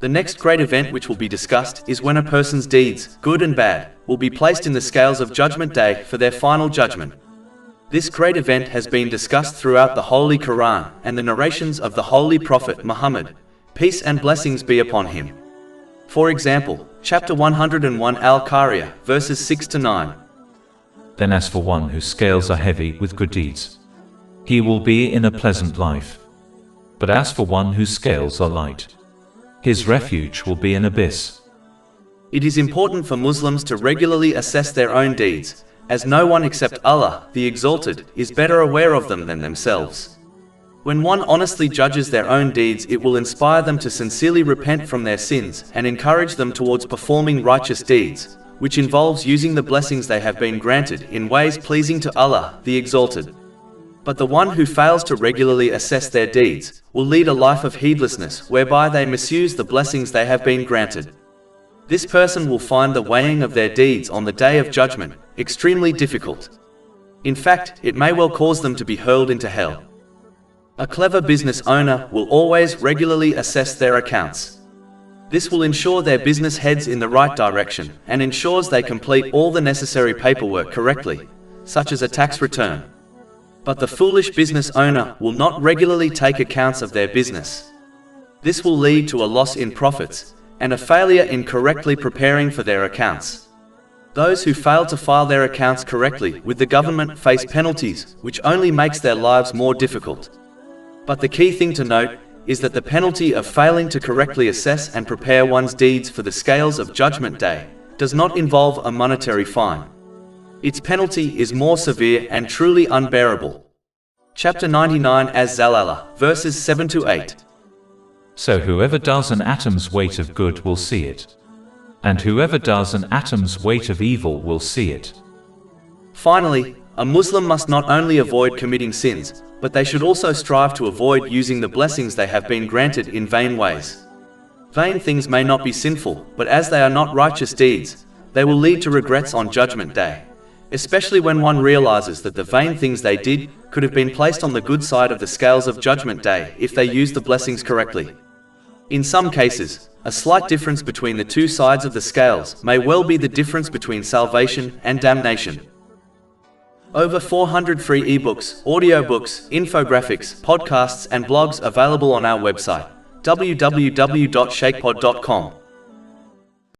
The next great event which will be discussed is when a person's deeds, good and bad, will be placed in the scales of Judgment Day for their final judgment. This great event has been discussed throughout the Holy Quran and the narrations of the Holy Prophet Muhammad, peace and blessings be upon him. For example, chapter 101 Al-Qari'ah, verses 6 to 9. Then as for one whose scales are heavy with good deeds, he will be in a pleasant life. But as for one whose scales are light, his refuge will be an abyss. It is important for Muslims to regularly assess their own deeds, as no one except Allah, the Exalted, is better aware of them than themselves. When one honestly judges their own deeds, it will inspire them to sincerely repent from their sins and encourage them towards performing righteous deeds, which involves using the blessings they have been granted in ways pleasing to Allah, the Exalted. But the one who fails to regularly assess their deeds will lead a life of heedlessness whereby they misuse the blessings they have been granted. This person will find the weighing of their deeds on the Day of Judgment extremely difficult. In fact, it may well cause them to be hurled into hell. A clever business owner will always regularly assess their accounts. This will ensure their business heads in the right direction and ensures they complete all the necessary paperwork correctly, such as a tax return. But the foolish business owner will not regularly take accounts of their business. This will lead to a loss in profits and a failure in correctly preparing for their accounts. Those who fail to file their accounts correctly with the government face penalties, which only makes their lives more difficult. But the key thing to note is that the penalty of failing to correctly assess and prepare one's deeds for the scales of Judgment Day does not involve a monetary fine. Its penalty is more severe and truly unbearable. Chapter 99 Az-Zalalah, verses 7 to 8. So whoever does an atom's weight of good will see it, and whoever does an atom's weight of evil will see it. Finally, a Muslim must not only avoid committing sins, but they should also strive to avoid using the blessings they have been granted in vain ways. Vain things may not be sinful, but as they are not righteous deeds, they will lead to regrets on Judgment Day, especially when one realizes that the vain things they did could have been placed on the good side of the scales of Judgment Day if they used the blessings correctly. In some cases, a slight difference between the two sides of the scales may well be the difference between salvation and damnation. Over 400 free ebooks, audiobooks, infographics, podcasts and blogs available on our website, www.shakepod.com.